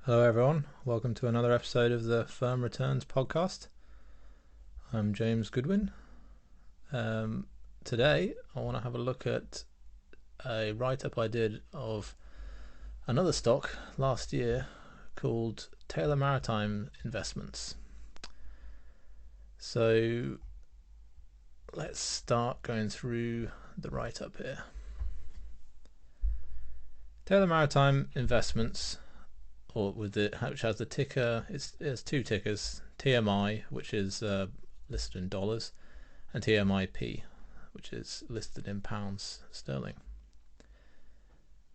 Hello, everyone. Welcome to another episode of the Firm Returns podcast. I'm James Goodwin. Today, I want to have a look at a write-up I did of another stock last year called Taylor Maritime Investments. So, let's start going through the write-up here. Taylor Maritime Investments, which has the ticker, it's two tickers, TMI, which is listed in dollars, and TMIP, which is listed in pounds sterling.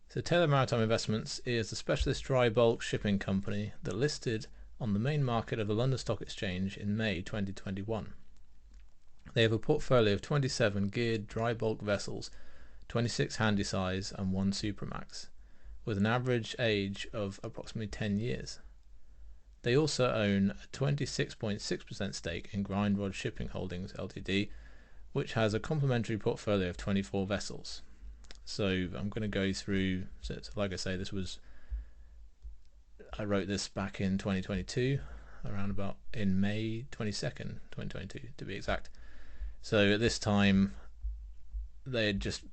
So Taylor Maritime Investments is the specialist dry bulk shipping company that listed on the main market of the London Stock Exchange in May 2021. They have a portfolio of 27 geared dry bulk vessels, 26 handysize and 1 Supramax, with an average age of approximately 10 years. They also own a 26.6% stake in Grindrod Shipping Holdings Ltd, which has a complementary portfolio of 24 vessels. So I'm going to go through, so like I say, I wrote this back in 2022, around about in May 22nd, 2022 to be exact. So at this time, they had just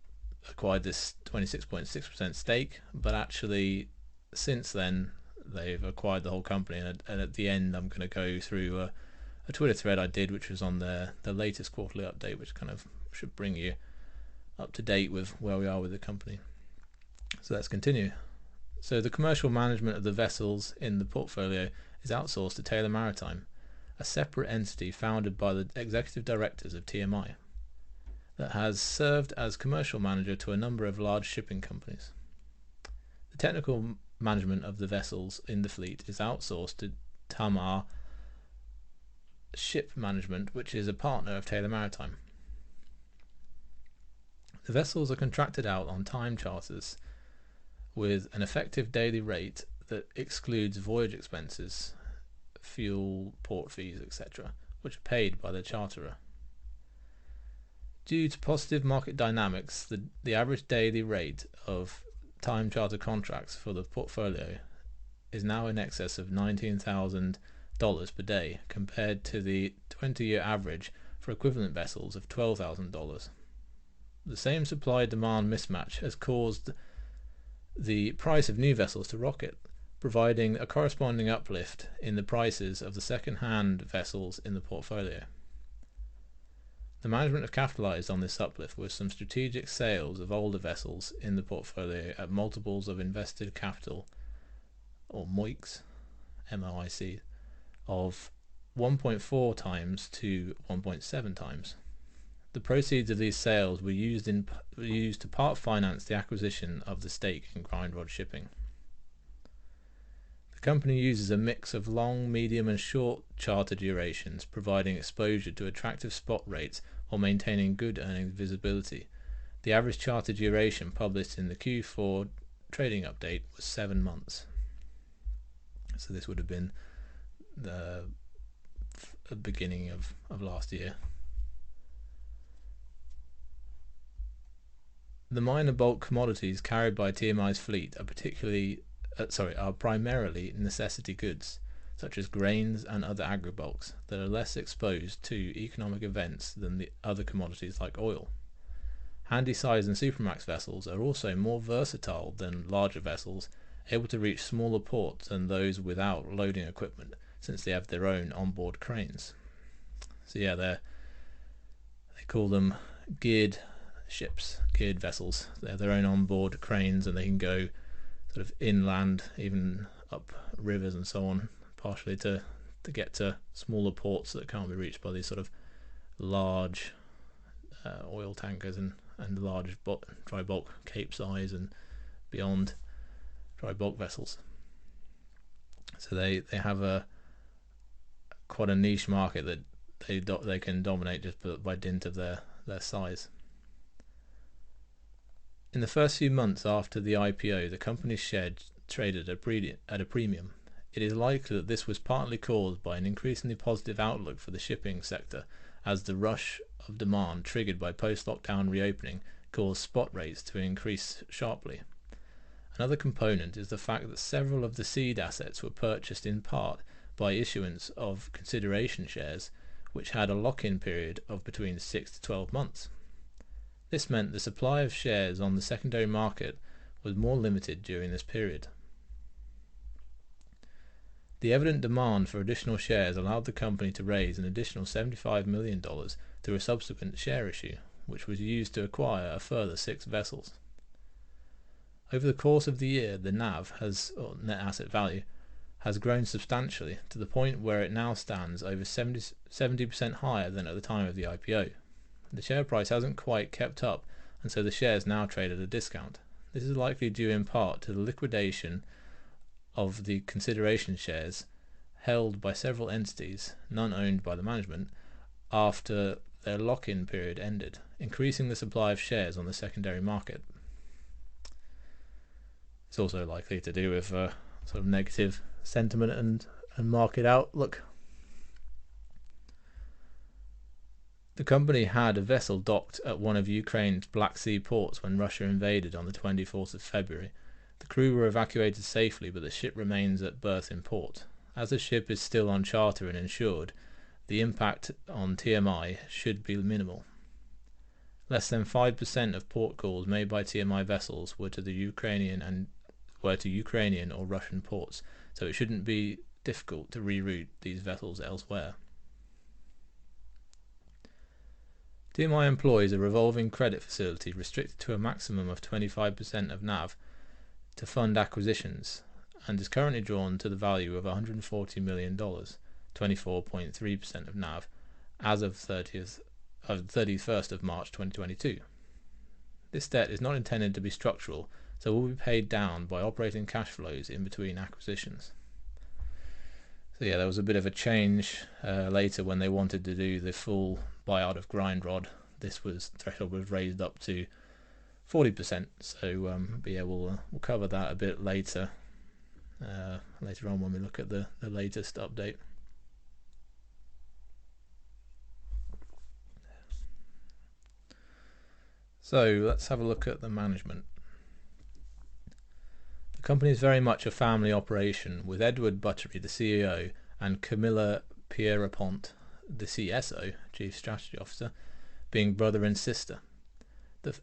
acquired this 26.6% stake, but actually since then they've acquired the whole company, and at the end I'm going to go through a Twitter thread I did, which was on the latest quarterly update, which kind of should bring you up to date with where we are with the company. So let's continue. So the commercial management of the vessels in the portfolio is outsourced to Taylor Maritime, a separate entity founded by the executive directors of TMI that has served as commercial manager to a number of large shipping companies. The technical management of the vessels in the fleet is outsourced to Tamar Ship Management, which is a partner of Taylor Maritime. The vessels are contracted out on time charters with an effective daily rate that excludes voyage expenses, fuel, port fees, etc., which are paid by the charterer. Due to positive market dynamics, the average daily rate of time charter contracts for the portfolio is now in excess of $19,000 per day, compared to the 20-year average for equivalent vessels of $12,000. The same supply-demand mismatch has caused the price of new vessels to rocket, providing a corresponding uplift in the prices of the second-hand vessels in the portfolio. The management have capitalized on this uplift with some strategic sales of older vessels in the portfolio at multiples of invested capital, or MOICs, M-O-I-C, of 1.4 times to 1.7 times. The proceeds of these sales were used to part finance the acquisition of the stake in Grindrod Shipping. The company uses a mix of long, medium and short charter durations, providing exposure to attractive spot rates while maintaining good earnings visibility. The average charter duration published in the Q4 trading update was 7 months. So this would have been the beginning of last year. The minor bulk commodities carried by TMI's fleet are primarily necessity goods, such as grains and other agribulks, that are less exposed to economic events than the other commodities like oil. Handysize and Supramax vessels are also more versatile than larger vessels, able to reach smaller ports than those without loading equipment, since they have their own onboard cranes. So yeah, they call them geared ships, geared vessels. They have their own onboard cranes, and they can go sort of inland, even up rivers and so on, partially to get to smaller ports that can't be reached by these sort of large oil tankers and large dry bulk Capesize and beyond dry bulk vessels. So they have quite a niche market that they can dominate just by dint of their size. In the first few months after the IPO, the company's share traded at a premium. It is likely that this was partly caused by an increasingly positive outlook for the shipping sector, as the rush of demand triggered by post-lockdown reopening caused spot rates to increase sharply. Another component is the fact that several of the seed assets were purchased in part by issuance of consideration shares, which had a lock-in period of between 6 to 12 months. This meant the supply of shares on the secondary market was more limited during this period. The evident demand for additional shares allowed the company to raise an additional $75 million through a subsequent share issue, which was used to acquire a further 6 vessels. Over the course of the year, the NAV or net asset value, has grown substantially to the point where it now stands over 70% higher than at the time of the IPO. The share price hasn't quite kept up, and so the shares now trade at a discount. This is likely due in part to the liquidation of the consideration shares held by several entities, none owned by the management, after their lock-in period ended, increasing the supply of shares on the secondary market. It's also likely to do with sort of negative sentiment and market outlook. The company had a vessel docked at one of Ukraine's Black Sea ports when Russia invaded on the 24th of February. The crew were evacuated safely, but the ship remains at berth in port. As the ship is still on charter and insured, the impact on TMI should be minimal. Less than 5% of port calls made by TMI vessels were to Ukrainian or Russian ports, so it shouldn't be difficult to reroute these vessels elsewhere. TMI employs a revolving credit facility restricted to a maximum of 25% of NAV to fund acquisitions, and is currently drawn to the value of $140 million, 24.3% of NAV, as of 31st of March 2022. This debt is not intended to be structural, so will be paid down by operating cash flows in between acquisitions. So yeah, there was a bit of a change later when they wanted to do the full buyout of Grindrod. Threshold was raised up to 40%. So but yeah, we'll cover that a bit later on when we look at the latest update. So let's have a look at the management. The company is very much a family operation, with Edward Buttery, the CEO, and Camilla Pierrepont, the CSO, Chief Strategy Officer, being brother and sister.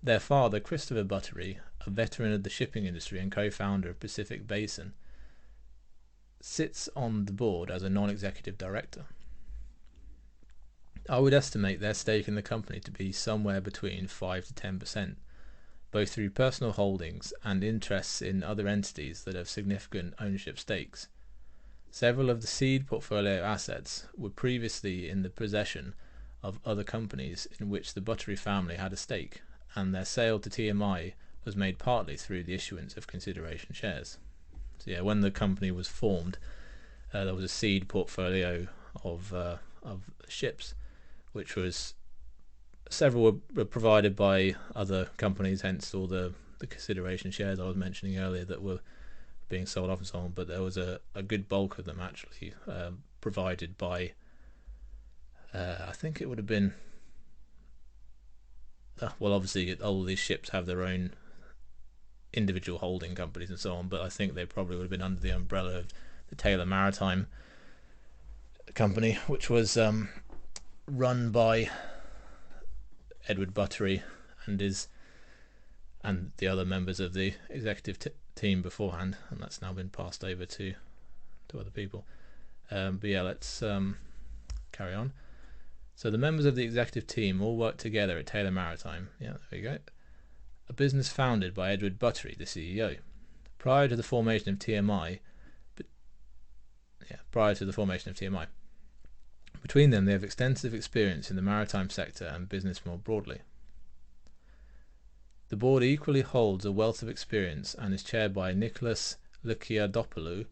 Their father, Christopher Buttery, a veteran of the shipping industry and co-founder of Pacific Basin, sits on the board as a non-executive director. I would estimate their stake in the company to be somewhere between 5 to 10%, both through personal holdings and interests in other entities that have significant ownership stakes. Several of the seed portfolio assets were previously in the possession of other companies in which the Buttery family had a stake, and their sale to TMI was made partly through the issuance of consideration shares. So yeah, when the company was formed, there was a seed portfolio of ships, which was several were provided by other companies, hence all the consideration shares I was mentioning earlier that were being sold off and so on. But there was a good bulk of them actually provided by I think it would have been well, obviously all these ships have their own individual holding companies and so on, but I think they probably would have been under the umbrella of the Taylor Maritime company, which was run by Edward Buttery and the other members of the executive team beforehand, and that's now been passed over to other people. But yeah, let's carry on. So the members of the executive team all work together at Taylor Maritime. Yeah, there you go. A business founded by Edward Buttery, the CEO. Prior to the formation of TMI. Between them, they have extensive experience in the maritime sector and business more broadly. The board equally holds a wealth of experience and is chaired by Nicholas Lykiadopoulou,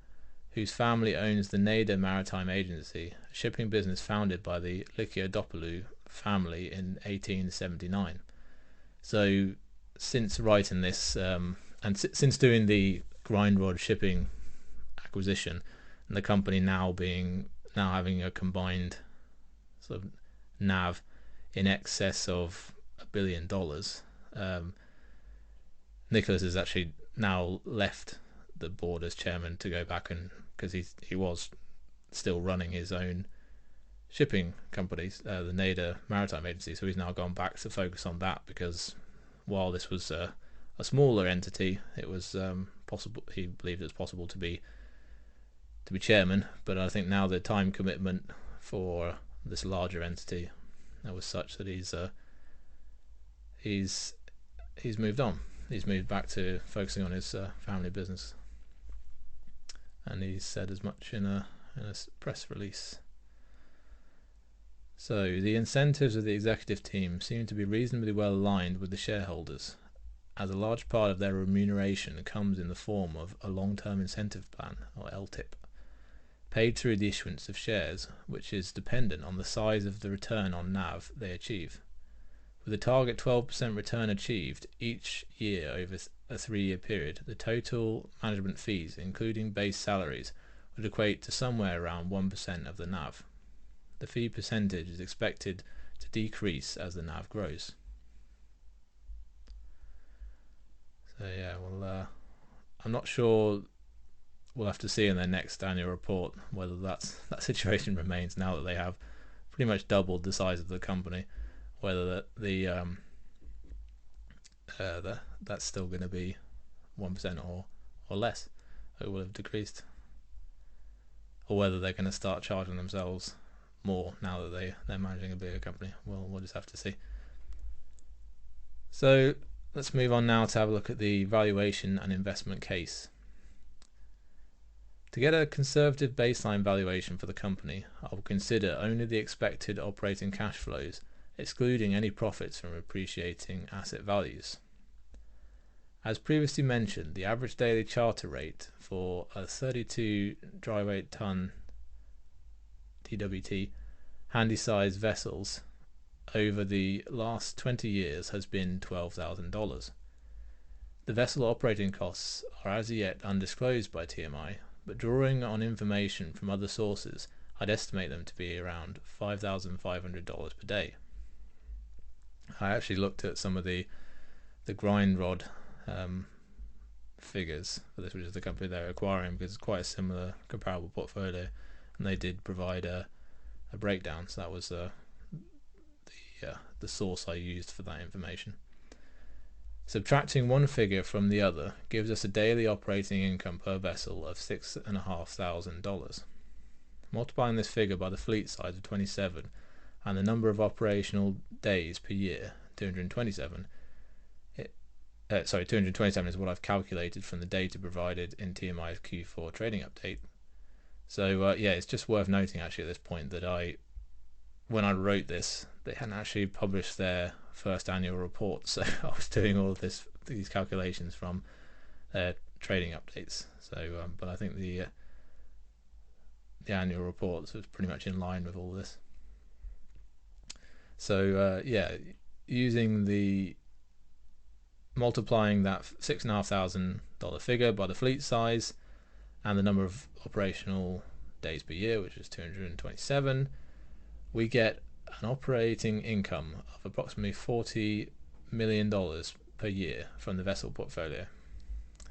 whose family owns the Neda Maritime Agency, a shipping business founded by the Lykiadopoulou family in 1879. So, since writing this, and since doing the Grindrod shipping acquisition, and the company now having a combined sort of NAV in excess of $1 billion, Nicholas has actually now left the board as chairman to go back, and because he was still running his own shipping companies, the Taylor Maritime Agency, so he's now gone back to focus on that, because while this was a smaller entity, it was possible, he believed it was possible to be chairman, but I think now the time commitment for this larger entity was such that he's moved on. He's moved back to focusing on his family business, and he said as much in a press release. So the incentives of the executive team seem to be reasonably well aligned with the shareholders, as a large part of their remuneration comes in the form of a long-term incentive plan, or LTIP, paid through the issuance of shares, which is dependent on the size of the return on NAV they achieve. With a target 12% return achieved each year over a 3-year period, the total management fees, including base salaries, would equate to somewhere around 1% of the NAV. The fee percentage is expected to decrease as the NAV grows. So yeah, well, I'm not sure. We'll have to see in their next annual report whether that situation remains now that they have pretty much doubled the size of the company, whether that's still going to be 1% or less. It will have decreased, or whether they're going to start charging themselves more now that they're managing a bigger company. Well, we'll just have to see. So let's move on now to have a look at the valuation and investment case. To get a conservative baseline valuation for the company, I will consider only the expected operating cash flows, excluding any profits from appreciating asset values. As previously mentioned, the average daily charter rate for a 32 dry weight ton DWT handy-size vessels over the last 20 years has been $12,000. The vessel operating costs are as yet undisclosed by TMI, but drawing on information from other sources, I'd estimate them to be around $5,500 per day. I actually looked at some of the grind rod figures for this, which is the company they're acquiring, because it's quite a similar comparable portfolio, and they did provide a breakdown. So that was the source I used for that information. Subtracting one figure from the other gives us a daily operating income per vessel of $6,500. Multiplying this figure by the fleet size of 27 and the number of operational days per year, 227. 227 is what I've calculated from the data provided in TMI's Q4 trading update. So yeah, it's just worth noting actually at this point that when I wrote this, they hadn't actually published their first annual report, so I was doing all of these calculations from their trading updates. So, but I think the annual reports was pretty much in line with all this. So yeah, multiplying that $6,500 figure by the fleet size and the number of operational days per year, which is 227, we get an operating income of approximately $40 million per year from the vessel portfolio.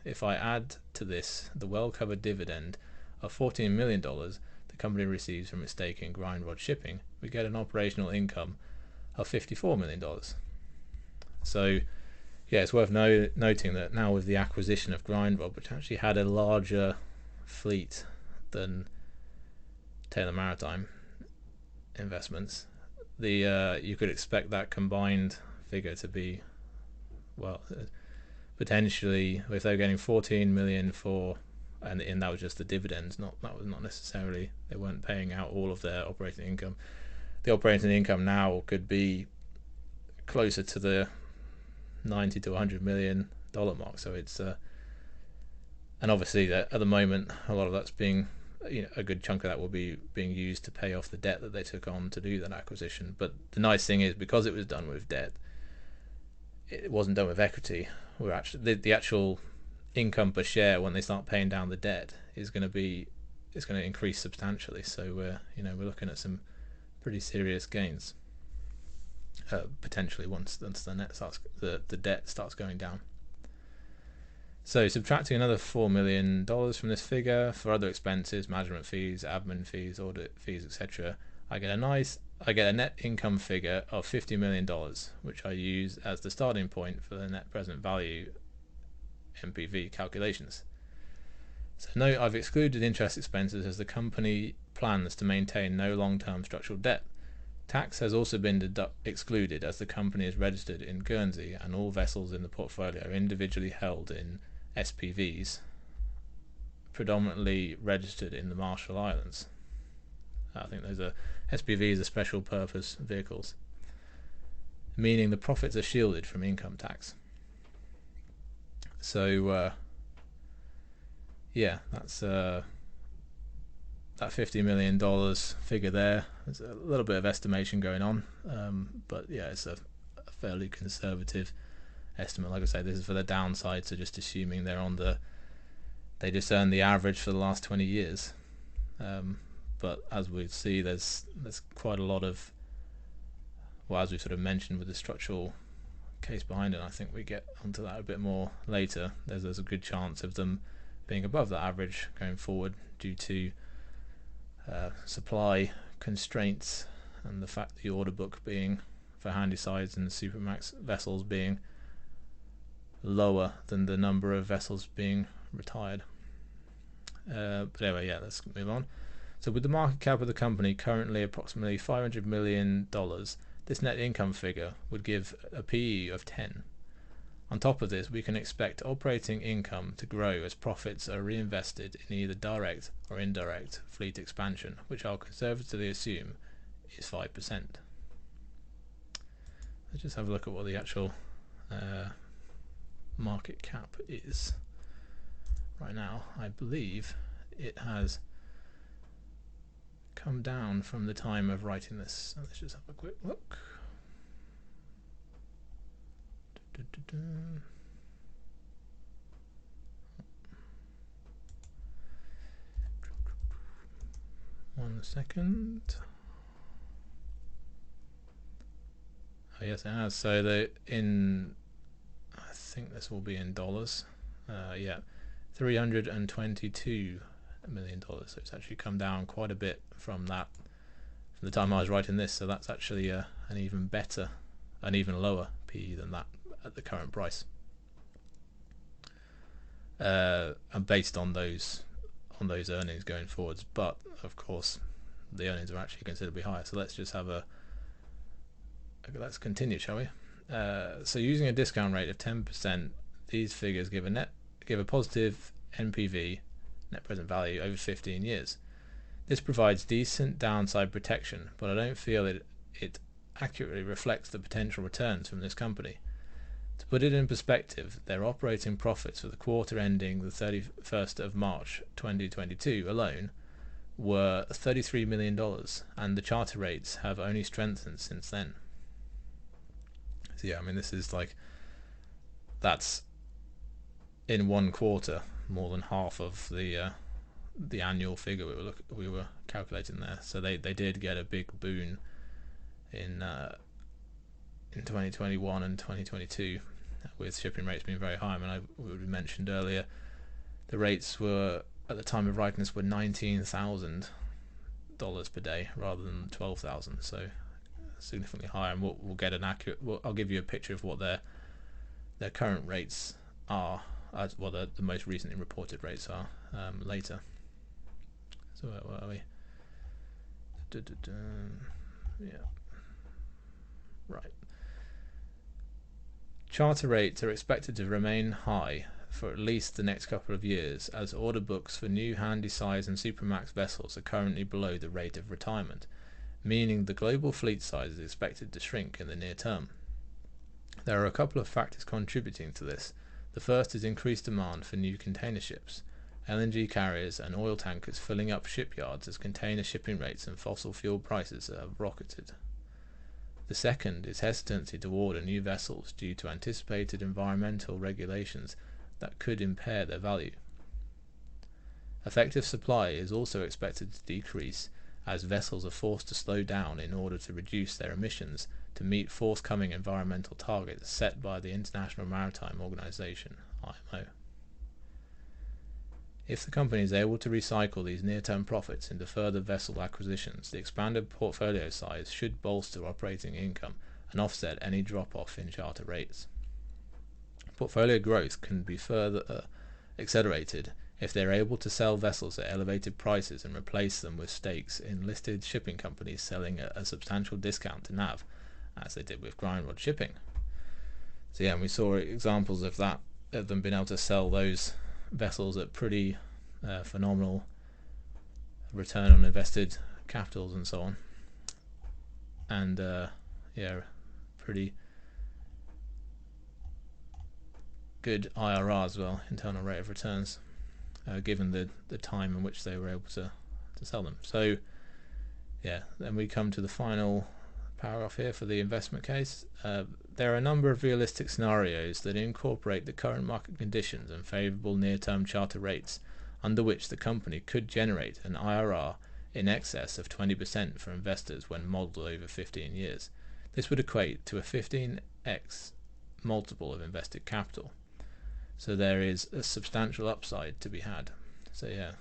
If I add to this the well-covered dividend of $14 million the company receives from its stake in Grind Rod Shipping, we get an operational income of $54 million. So yeah, it's worth noting that now with the acquisition of Grind Rod, which actually had a larger fleet than Taylor Maritime Investments, you could expect that combined figure to be, well, potentially, if they're getting 14 million for, and that was just the dividends, that was not necessarily, they weren't paying out all of their operating income. The operating income now could be closer to the 90 to 100 million dollar mark. So it's and obviously at the moment a lot of that's being, a good chunk of that will be being used to pay off the debt that they took on to do that acquisition. But the nice thing is, because it was done with debt, it wasn't done with equity. We're actually the actual income per share when they start paying down the debt is going to increase substantially. So we're looking at some pretty serious gains potentially once the debt starts going down. So subtracting another $4 million from this figure for other expenses, management fees, admin fees, audit fees, etc., I get a net income figure of $50 million, which I use as the starting point for the net present value NPV calculations. So note I've excluded interest expenses as the company plans to maintain no long-term structural debt. Tax has also been excluded as the company is registered in Guernsey and all vessels in the portfolio are individually held in SPVs, predominantly registered in the Marshall Islands. I think those are SPVs, are special purpose vehicles, meaning the profits are shielded from income tax. So yeah, that's that $50 million figure there. There's a little bit of estimation going on, but yeah, it's a fairly conservative estimate. Like I say, this is for the downside, so just assuming they just earn the average for the last 20 years. But as we see, there's quite a lot of, well, as we sort of mentioned with the structural case behind it, I think we get onto that a bit more later. There's a good chance of them being above that average going forward due to supply constraints and the fact the order book being for Handysize and Supermax vessels being lower than the number of vessels being retired. But anyway, yeah, let's move on. So with the market cap of the company currently approximately $500 million, this net income figure would give a PE of 10. On top of this, we can expect operating income to grow as profits are reinvested in either direct or indirect fleet expansion, which I'll conservatively assume is 5%. Let's just have a look at what the actual market cap is right now. I believe it has come down from the time of writing this. So let's just have a quick look. One second. Oh yes, it has. So I think this will be in dollars. Yeah, $322 million. So it's actually come down quite a bit from the time I was writing this. So that's actually an even lower PE than that at the current price. And based on those earnings going forwards, but of course the earnings are actually considerably higher. So let's just let's continue, shall we? So using a discount rate of 10%, these figures give a positive NPV, net present value, over 15 years. This provides decent downside protection, but I don't feel it accurately reflects the potential returns from this company. To put it in perspective, their operating profits for the quarter ending the 31st of March 2022 alone were $33 million, and the charter rates have only strengthened since then. So yeah, I mean, this is that's in one quarter more than half of the annual figure we were calculating there. So they did get a big boon in 2021 and 2022 with shipping rates being very high. I mean, we mentioned earlier the rates were at the time of writing this were $19,000 per day rather than $12,000, so significantly higher. And we'll get an accurate. I'll give you a picture of what their current rates are, as well the most recently reported rates are later. So where are we? Yeah. Right. Charter rates are expected to remain high for at least the next couple of years, as order books for new Handysize and Supermax vessels are currently below the rate of retirement, meaning the global fleet size is expected to shrink in the near term. There are a couple of factors contributing to this. The first is increased demand for new container ships, LNG carriers and oil tankers filling up shipyards as container shipping rates and fossil fuel prices have rocketed. The second is hesitancy to order new vessels due to anticipated environmental regulations that could impair their value. Effective supply is also expected to decrease as vessels are forced to slow down in order to reduce their emissions to meet forthcoming environmental targets set by the International Maritime Organization, IMO. If the company is able to recycle these near-term profits into further vessel acquisitions, the expanded portfolio size should bolster operating income and offset any drop-off in charter rates. Portfolio growth can be further accelerated if they are able to sell vessels at elevated prices and replace them with stakes in listed shipping companies selling at a substantial discount to NAV, as they did with Grindrod Shipping. So yeah, we saw examples of that, of them being able to sell those vessels at pretty phenomenal return on invested capitals and so on, and pretty good IRR as well, internal rate of returns, given the time in which they were able to sell them. So yeah, then we come to the final paragraph here for the investment case. There are a number of realistic scenarios that incorporate the current market conditions and favourable near-term charter rates under which the company could generate an IRR in excess of 20% for investors when modelled over 15 years. This would equate to a 15x multiple of invested capital. So there is a substantial upside to be had. So yeah,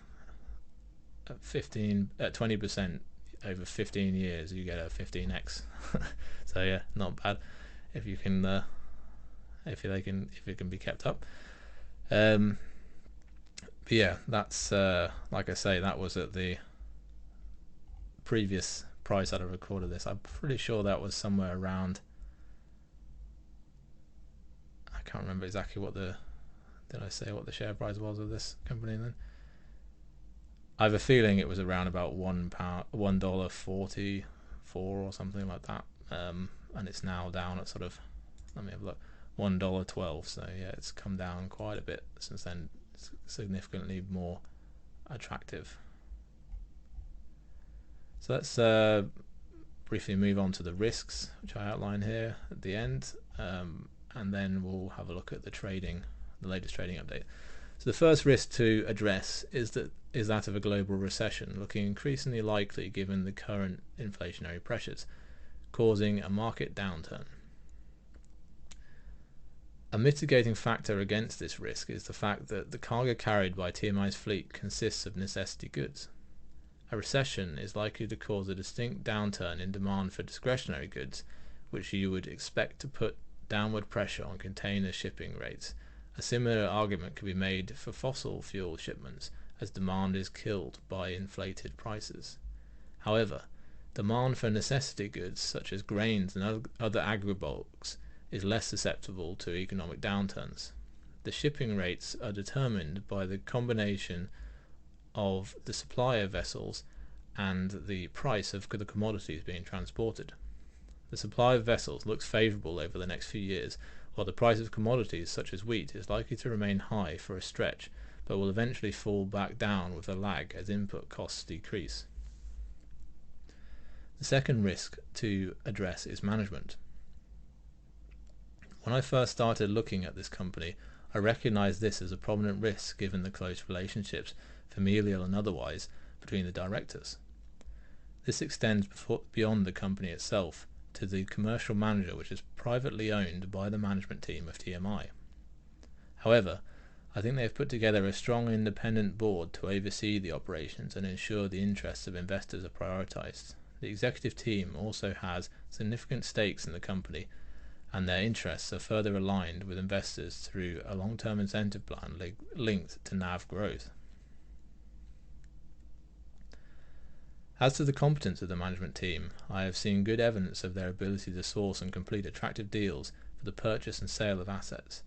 at 20% over 15 years, you get a 15x. So yeah, not bad if you can, if it can be kept up. But yeah, that's like I say, that was at the previous price that I recorded this. I'm pretty sure that was somewhere around, I can't remember exactly what the, did I say what the share price was of this company then? I have a feeling it was around about $1.44 or something like that, and it's now down at sort of, let me have a look, $1.12. So yeah, it's come down quite a bit since then. It's significantly more attractive. So let's briefly move on to the risks, which I outline here at the end, and then we'll have a look at the latest trading update. So the first risk to address is that of a global recession, looking increasingly likely given the current inflationary pressures, causing a market downturn. A mitigating factor against this risk is the fact that the cargo carried by TMI's fleet consists of necessity goods. A recession is likely to cause a distinct downturn in demand for discretionary goods, which you would expect to put downward pressure on container shipping rates. A similar argument could be made for fossil fuel shipments, as demand is killed by inflated prices. However, demand for necessity goods such as grains and other agribulks is less susceptible to economic downturns. The shipping rates are determined by the combination of the supply of vessels and the price of the commodities being transported. The supply of vessels looks favourable over the next few years, while the price of commodities such as wheat is likely to remain high for a stretch, but will eventually fall back down with a lag as input costs decrease. The second risk to address is management. When I first started looking at this company, I recognised this as a prominent risk given the close relationships, familial and otherwise, between the directors. This extends beyond the company itself to the commercial manager, which is privately owned by the management team of TMI. However, I think they have put together a strong independent board to oversee the operations and ensure the interests of investors are prioritised. The executive team also has significant stakes in the company, and their interests are further aligned with investors through a long-term incentive plan linked to NAV growth. As to the competence of the management team, I have seen good evidence of their ability to source and complete attractive deals for the purchase and sale of assets.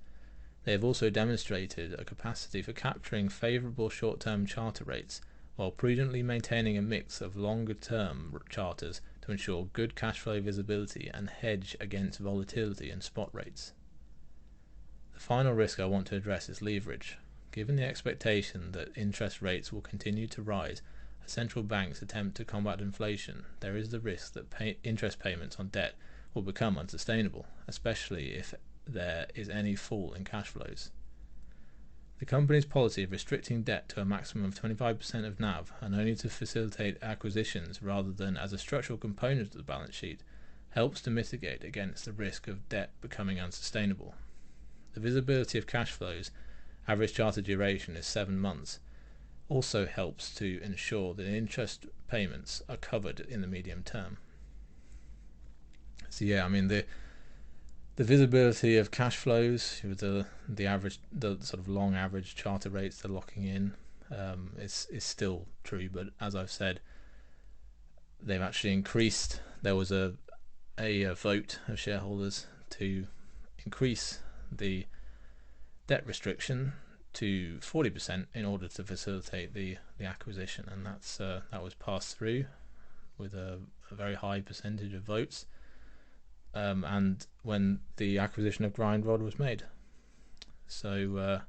They have also demonstrated a capacity for capturing favourable short-term charter rates, while prudently maintaining a mix of longer-term charters to ensure good cash flow visibility and hedge against volatility in spot rates. The final risk I want to address is leverage. Given the expectation that interest rates will continue to rise as central banks attempt to combat inflation, there is the risk that interest payments on debt will become unsustainable, especially if there is any fall in cash flows. The company's policy of restricting debt to a maximum of 25% of NAV and only to facilitate acquisitions rather than as a structural component of the balance sheet helps to mitigate against the risk of debt becoming unsustainable. The visibility of cash flows, average charter duration is 7 months, also helps to ensure that interest payments are covered in the medium term. So yeah, I mean the visibility of cash flows with the average, the sort of long average charter rates they're locking in is still true, but as I've said, they've actually increased. There was a vote of shareholders to increase the debt restriction to 40% in order to facilitate the acquisition, and that was passed through with a very high percentage of votes, and when the acquisition of Grindrod was made. So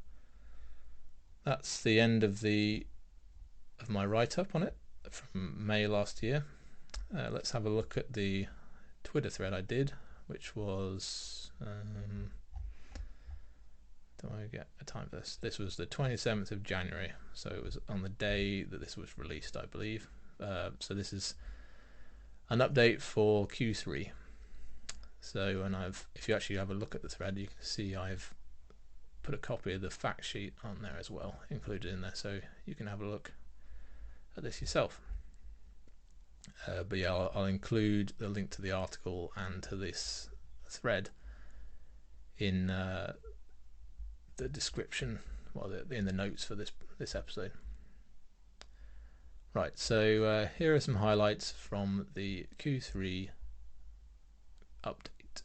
that's the end of my write-up on it from May last year. Let's have a look at the Twitter thread I did, which was do I get a time for this? This was the 27th of January, so it was on the day that this was released, I believe. So this is an update for Q3. So, and if you actually have a look at the thread, you can see I've put a copy of the fact sheet on there as well, included in there, so you can have a look at this yourself. But yeah, I'll include the link to the article and to this thread in the description, well, in the notes for this episode. Right, so here are some highlights from the Q3 update.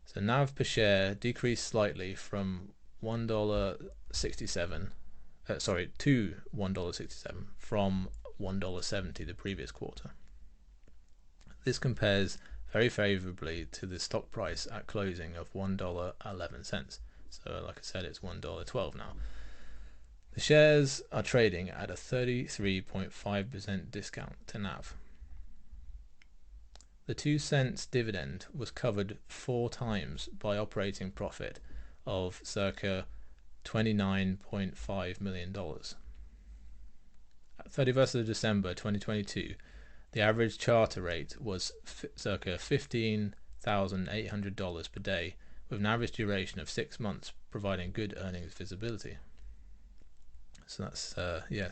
So NAV per share decreased slightly from $1.67, to $1.67 from $1.70 the previous quarter. This compares very favorably to the stock price at closing of $1.11. So like I said, it's $1.12 now. The shares are trading at a 33.5% discount to NAV. The 2 cents dividend was covered 4 times by operating profit of circa $29.5 million. At 31st of December 2022, the average charter rate was circa $15,800 per day, with an average duration of 6 months, providing good earnings visibility. So that's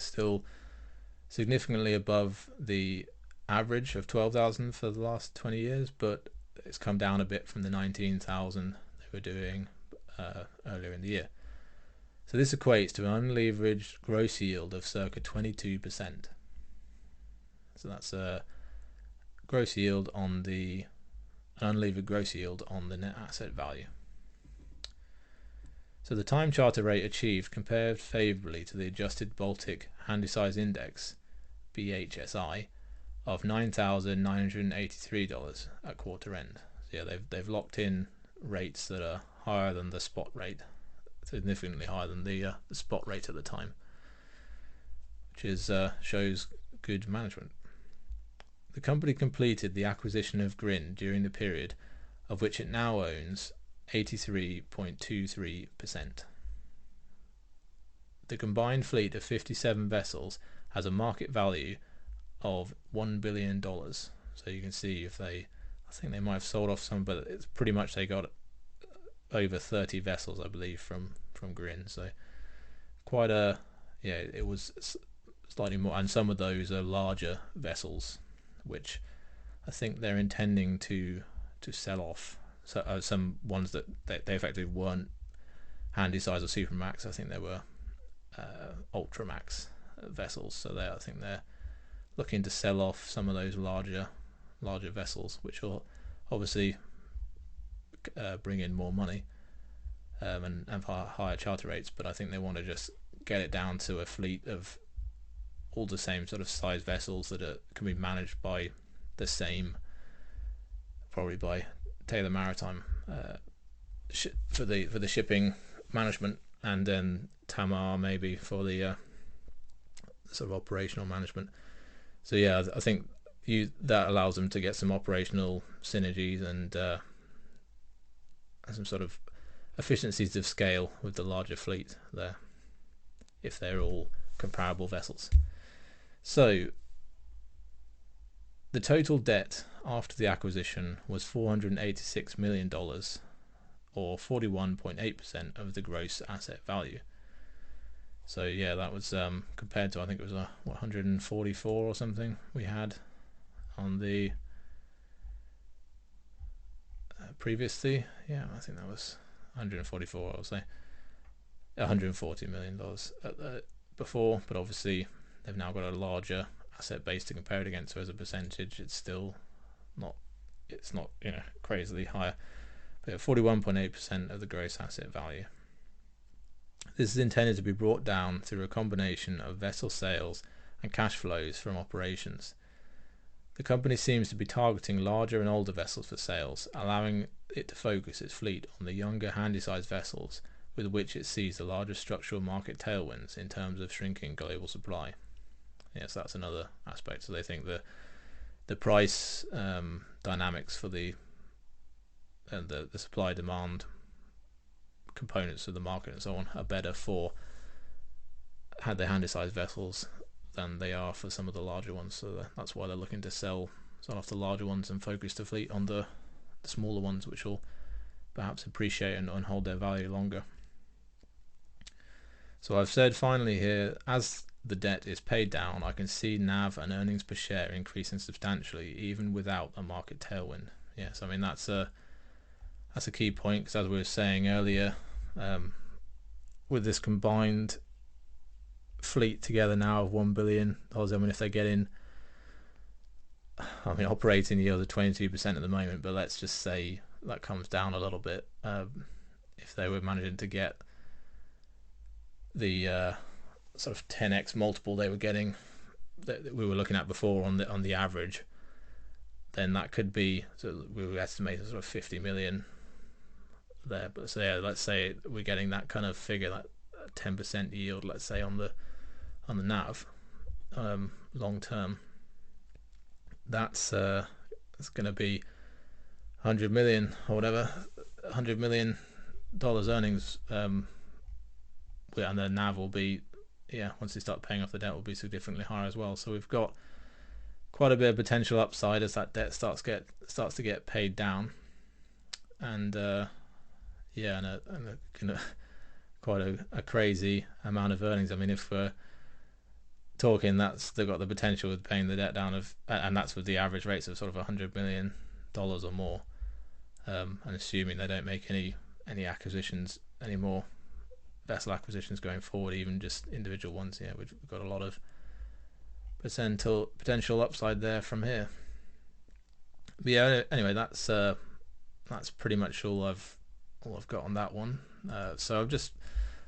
still significantly above the average of 12,000 for the last 20 years, but it's come down a bit from the 19,000 they were doing earlier in the year. So this equates to an unleveraged gross yield of circa 22%. So that's a gross yield on an unlevered gross yield on the net asset value. So the time charter rate achieved compared favorably to the adjusted Baltic Handysize Index, BHSI, of $9,983 at quarter end. So yeah, they've locked in rates that are higher than the spot rate, significantly higher than the spot rate at the time, which shows good management. The company completed the acquisition of Grin during the period, of which it now owns 83.23%. The combined fleet of 57 vessels has a market value of $1 billion. So you can see I think they might have sold off some, but it's pretty much they got over 30 vessels, I believe, from Grin. So quite it was slightly more, and some of those are larger vessels, which I think they're intending to sell off. So some ones that they effectively weren't Handysize or Supramax. I think they were Ultramax vessels. So I think they're looking to sell off some of those larger vessels, which will obviously bring in more money and have higher charter rates. But I think they want to just get it down to a fleet of all the same sort of size vessels that can be managed by the same, probably by Taylor Maritime for the shipping management, and then Tamar maybe for the sort of operational management. So yeah, I think that allows them to get some operational synergies and some sort of efficiencies of scale with the larger fleet there, if they're all comparable vessels. So the total debt after the acquisition was $486 million, or 41.8% of the gross asset value. So yeah, that was compared to, I think it was 144 or something we had on the previously. Yeah, I think that was 144. I'll say $140 million before, but obviously they've now got a larger asset base to compare it against. So as a percentage, it's still not, crazily higher. But 41.8% of the gross asset value. This is intended to be brought down through a combination of vessel sales and cash flows from operations. The company seems to be targeting larger and older vessels for sales, allowing it to focus its fleet on the younger handy-sized vessels with which it sees the largest structural market tailwinds in terms of shrinking global supply. Yes, that's another aspect. So they think the price dynamics for the supply demand components of the market and so on are better for the handy-sized vessels than they are for some of the larger ones. So that's why they're looking to sell off the larger ones and focus the fleet on the smaller ones, which will perhaps appreciate and hold their value longer. So I've said finally here, as the debt is paid down, I can see NAV and earnings per share increasing substantially, even without a market tailwind. Yes, I mean that's a key point, because as we were saying earlier, with this combined fleet together now of $1 billion, I mean, if they get in, operating yield of 22% at the moment, but let's just say that comes down a little bit. If they were managing to get the sort of 10x multiple they were getting, that we were looking at before on the average, then that could be, so we were estimating sort of 50 million there. But so yeah, let's say we're getting that kind of figure, like 10% yield, let's say on the NAV long term. That's going to be 100 million or whatever, $100 million earnings, and the NAV will be, once they start paying off the debt, will be significantly higher as well. So we've got quite a bit of potential upside as that debt starts to get paid down, and quite a crazy amount of earnings. I mean, if we're talking, they've got the potential of paying the debt down and that's with the average rates of sort of $100 million or more, and assuming they don't make any acquisitions anymore, vessel acquisitions going forward, even just individual ones. Yeah, we've got a lot of potential upside there from here. But yeah, anyway, that's pretty much all I've got on that one. So I've just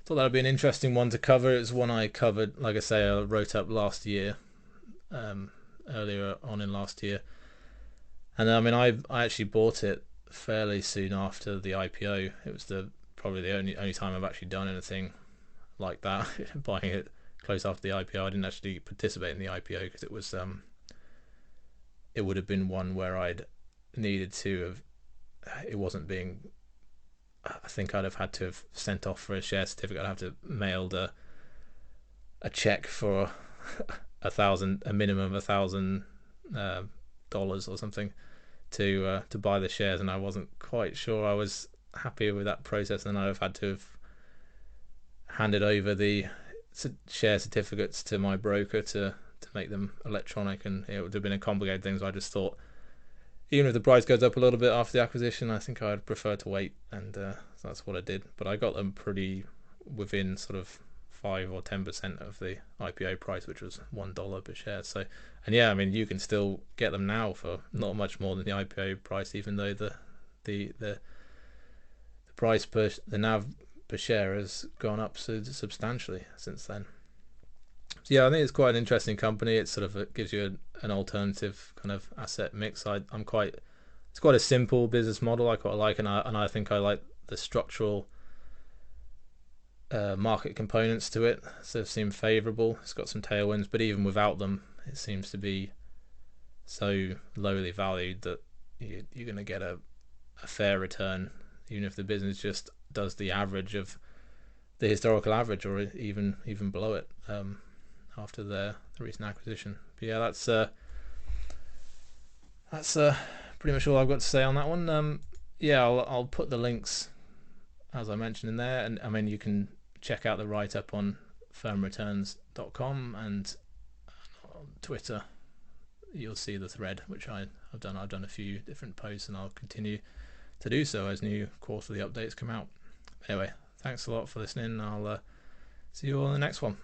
thought that would be an interesting one to cover. It's one I covered, like I say, I wrote up last year, earlier on in last year, and I mean I actually bought it fairly soon after the IPO. It was probably the only time I've actually done anything like that, buying it close after the IPO. I didn't actually participate in the IPO because it was it would have been one where I'd needed to have, it wasn't being, I think I'd have had to have sent off for a share certificate. I'd have to mailed a check for a minimum of $1,000 or something to buy the shares, and I wasn't quite sure I was happy with that process, and I'd have had to have handed over the share certificates to my broker to make them electronic, and it would have been a complicated thing. So I just thought, even if the price goes up a little bit after the acquisition, I think I'd prefer to wait, and so that's what I did. But I got them pretty within sort of 5 or 10% of the IPO price, which was $1 per share. So, and yeah, I mean, you can still get them now for not much more than the IPO price, even though the price the NAV per share has gone up so substantially since then. So yeah, I think it's quite an interesting company. It sort of gives you an alternative kind of asset mix. It's quite a simple business model I quite like, and I think I like the structural market components to it. So it seems favourable. It's got some tailwinds, but even without them, it seems to be so lowly valued that you're going to get a fair return, even if the business just does the average of the historical average, or even below it, after the recent acquisition. But yeah, that's pretty much all I've got to say on that one. Yeah, I'll put the links as I mentioned in there, and I mean you can check out the write-up on firmreturns.com, and on Twitter you'll see the thread which I've done. I've done a few different posts, and I'll continue to do so as new quarterly updates come out. Anyway, thanks a lot for listening. I'll see you all in the next one.